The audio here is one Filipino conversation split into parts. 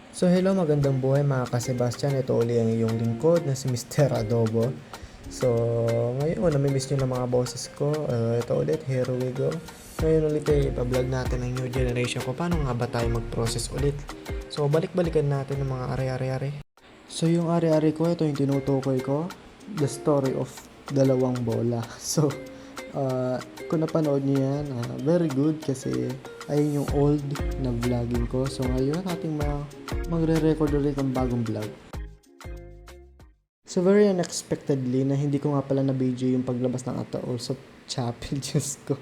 So hello, magandang buhay mga ka-Sebastian. Ito uli ang iyong lingkod na si Mr. Adobo. So ngayon, namimiss nyo na mga boses ko. Ito ulit, here we go. Ngayon ulit ay ipa-vlog natin ang new generation ko. Paano nga ba tayo mag-process ulit? So balik-balikan natin ng mga are-are-are. So yung are-are ko, ito yung tinutukoy ko. The story of dalawang bola. So kung napanood niyo yan, very good kasi ayun yung old na vlogging ko. So ngayon ating magre-record ulit ng bagong vlog. So very unexpectedly na hindi ko nga pala na video yung paglabas ng Ataol sa Chapel. Diyos ko.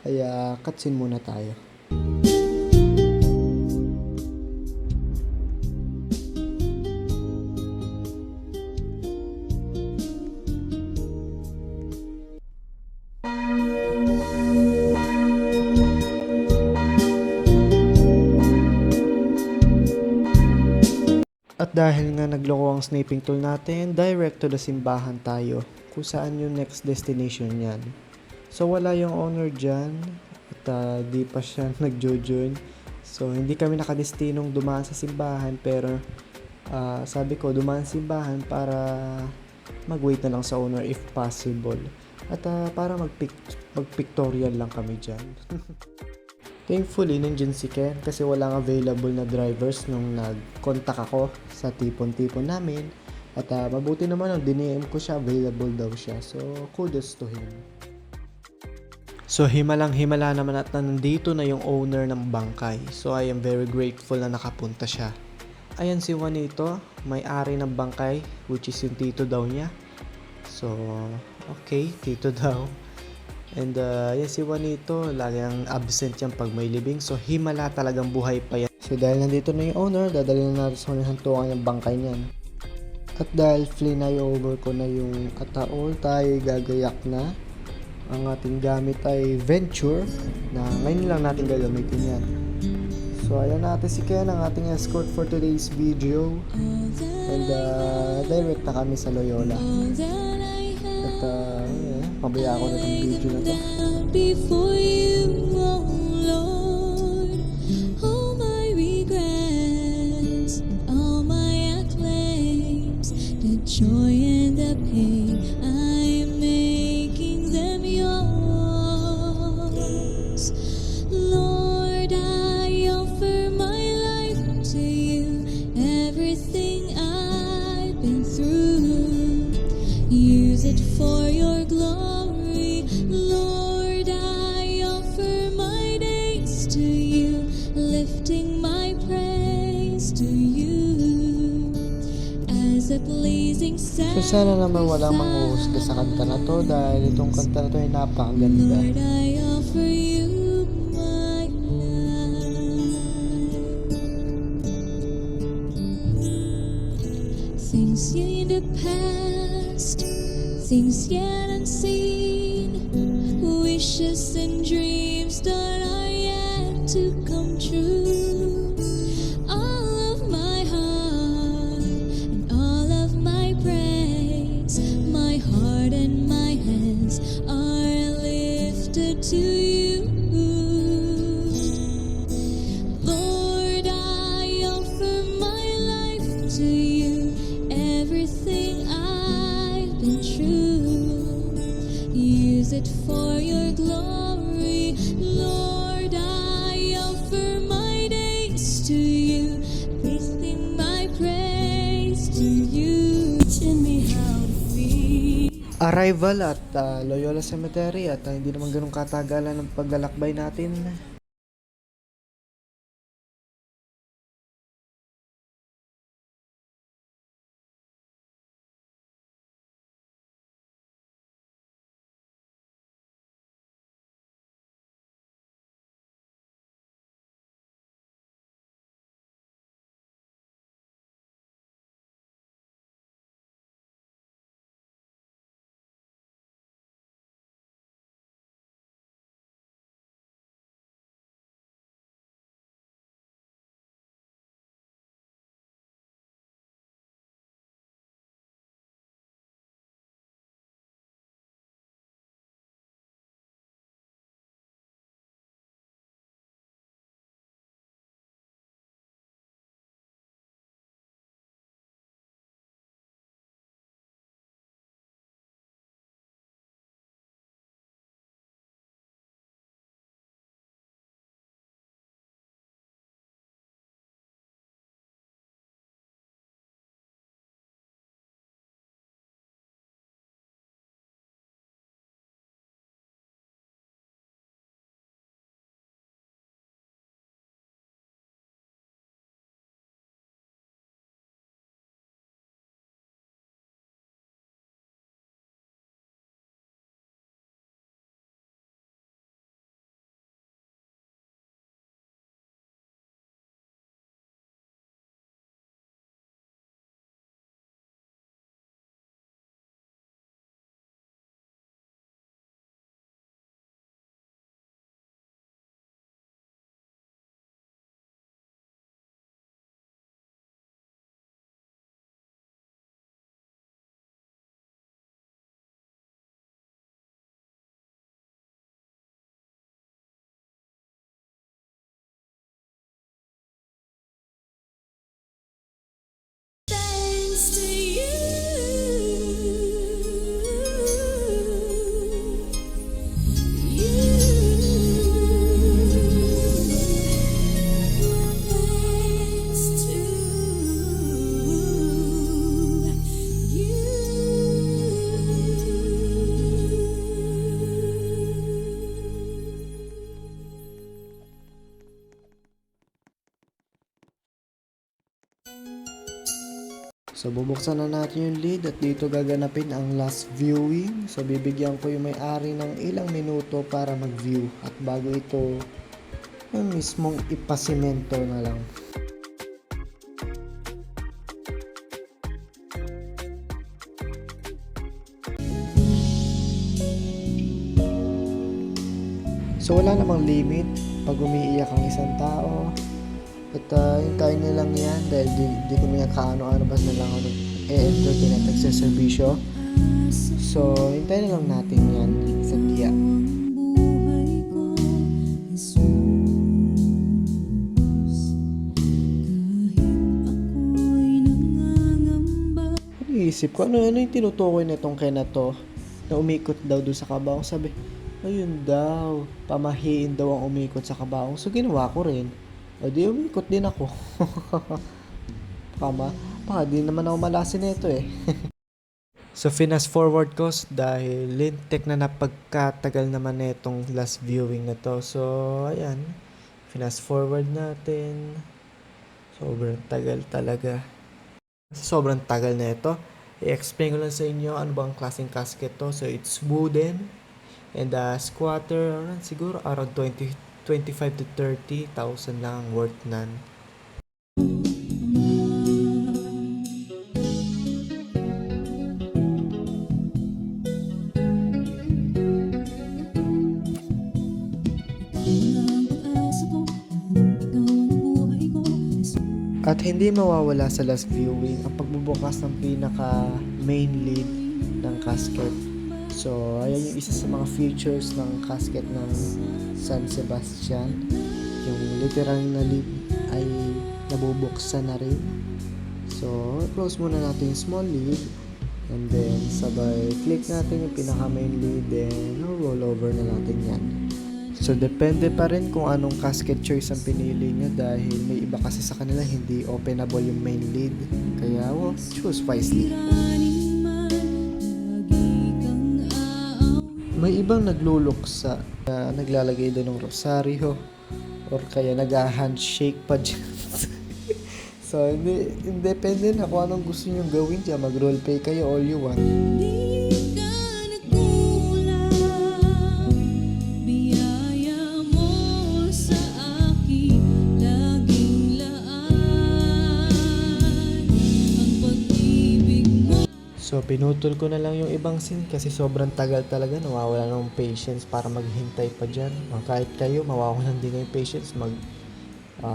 Kaya cutscene muna tayo. At dahil nga nagloko ang sniping tool natin, direct to the simbahan tayo kung saan yung next destination niyan. So wala yung owner dyan at di pa siya nagjo-join. So hindi kami nakadestinong dumaan sa simbahan pero sabi ko dumaan sa simbahan para mag-wait na lang sa owner if possible. At para mag-pictorial lang kami dyan. Thankfully, nandiyan si Ken kasi walang available na drivers nung nag-contact ako sa tipon-tipon namin. At mabuti naman ang diniem ko siya, available daw siya. So, kudos to him. So, himalang-himala naman at nandito na yung owner ng bangkay. So, I am very grateful na nakapunta siya. Ayan si Juanito, may-ari ng bangkay, which is yung tito daw niya. So, okay, tito daw. And yan si Juanito, laging absent yan pag may libing. So himala talagang buhay pa yan. So dahil nandito na yung owner, dadalhin na natin sa hantungan yung bangkay niyan. At dahil flyover ko na yung Ataol, tayo gagayak na. Ang ating gamit ay Venture na ngayon lang natin gagamitin yan. So ayan natin si Ken, ang ating escort for today's video. And direct na kami sa Loyola. At pabaya ako na itong video na to. Before you, oh Lord, all my regrets, all my acclaims, the joy and the pain, I'm making them yours. Lord, I offer my life to you, everything I've been through, use it for your glory. Lord, I offer my days to you, lifting my praise to you as a pleasing sacrifice. So sana naman walang manghuhusga sa kanta na to dahil itong kanta na to ay napakaganda. Lord, I offer you my life. Things in the past, things yet unseen, wishes and dreams that are yet to come true. All of my heart and all of my praise, my heart and my hands are lifted to you. Lord, I offer my life to you, everything I've been true, use it for your glory. Lord, I offer my days to you, lifting my praise to you, teaching me how to feel. Arrival at Loyola Cemetery at hindi naman ganun katagalan ng paglalakbay natin. So, bubuksan na natin yung lid at dito gaganapin ang last viewing. So, bibigyan ko yung may-ari ng ilang minuto para mag-view. At bago ito, yung mismong ipasimento na lang. So, wala namang limit pag umiiyak ang isang tao. At hintayin nilang yan dahil di kami kaano-ano basta na lang ako nag-entertain at nagsaservisyo. So, hintayin na lang natin yan sa tiya. Iisip ko, ano yung tinutukoy na itong Ken na to? Na umikot daw doon sa kabaong. Sabi, ayun daw, pamahiin daw ang umikot sa kabaong. So, ginawa ko rin. O di umikot din ako. Baka di naman ako malasin nito eh. So, fast forward ko dahil lintik na napagkatagal naman netong last viewing na to. So, ayan. Fast forward natin. Sobrang tagal talaga. Sobrang tagal na ito. I-explain ko lang sa inyo ano bang klaseng casket to. So, it's wooden. And squatter, siguro around 25 to 30,000 lang ang worth nan. At hindi mawawala sa last viewing ang pagbubukas ng pinaka main lid ng casket. So, ayan yung isa sa mga features ng casket ng San Sebastian. Yung literal na lid ay nabubuksan na rin. So, close muna natin yung small lid. And then, sabay click natin yung pinaka main lid. Then, roll over na natin yan. So, depende pa rin kung anong casket choice ang pinili nyo dahil may iba kasi sa kanila hindi openable yung main lid. Kaya, choose wisely. May ibang nagluluksa na naglalagay doon ng rosaryo or kaya nag-handshake pa dyan. So, depende na kung anong gusto nyo gawin dyan. Mag-roleplay kayo all you want. So, pinutol ko na lang yung ibang scene kasi sobrang tagal talaga. Nawawala ng patience para maghintay pa dyan. Kahit kayo, mawawalan din ng patience.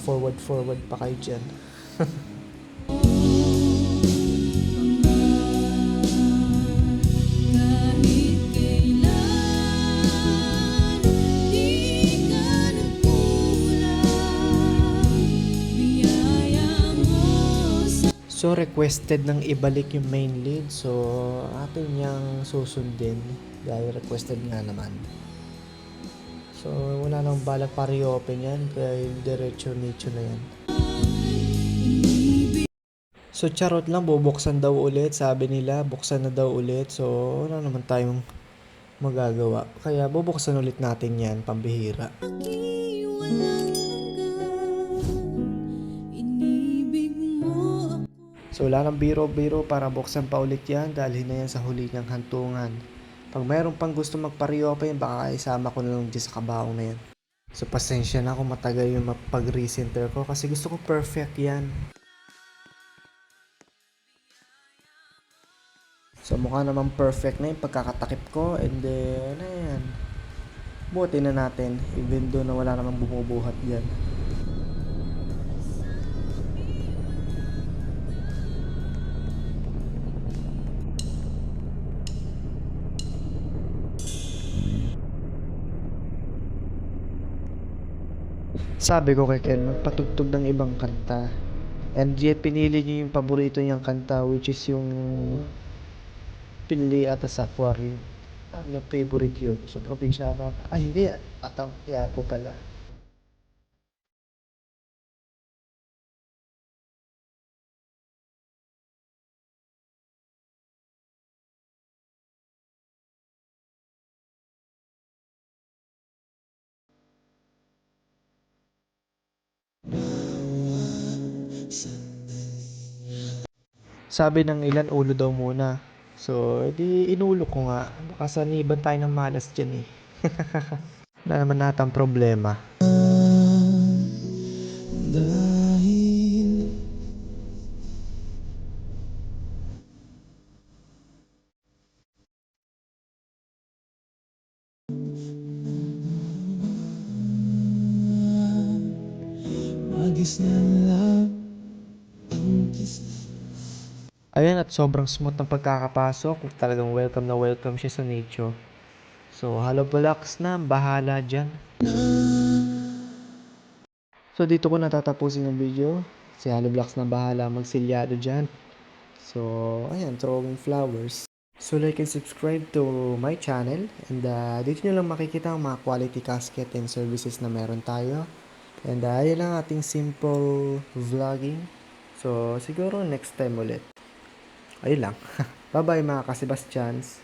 Forward pa kayo dyan. So, requested nang ibalik yung main lead. So, atin niyang susundin dahil requested nga naman. So, wala nang balak pa reopen yan. Kaya diretso nicho na yan. So, charot lang. Bubuksan daw ulit. Sabi nila, buksan na daw ulit. So, wala naman tayong magagawa. Kaya, bubuksan ulit natin yan. Pambihira. So, wala nang biro-biro para buksan pa ulit yan dahil na yan sa huli ng hantungan. Pag mayroon pang gusto magpa-reopen, baka isama ko na lang dyan sa kabaong na yan. So, pasensya na kung matagal yung pag-recenter ko kasi gusto ko perfect yan. So, mukha naman perfect na yung pagkakatakip ko and then, ayan. Buti na natin, even though na wala namang bumubuhat dyan. Sabi ko kay Ken, magpatugtog ng ibang kanta. And yet, pinili niyo yung paborito niyang kanta, which is yung pinili ata sa aquarium. Yung favorite yun. So, probinsya ka. Ay, hindi. Atang, po pala. Sabi ng ilan, ulo daw muna. So, edi inulo ko nga. Baka saniban tayo ng malas dyan eh. Wala naman natang problema. Ayan, at sobrang smooth ng pagkakapasok. Talagang welcome na welcome siya sa nature. So, Hollow Blocks na, bahala dyan. So, dito ko natatapusin yung video. Si Hollow Blocks na bahala magsilyado dyan. So, ayan, throwing flowers. So, like and subscribe to my channel. And dito nyo lang makikita ang mga quality casket and services na meron tayo. And yun lang ating simple vlogging. So, siguro next time ulit. Ayun lang. Bye-bye mga ka-Sebastians.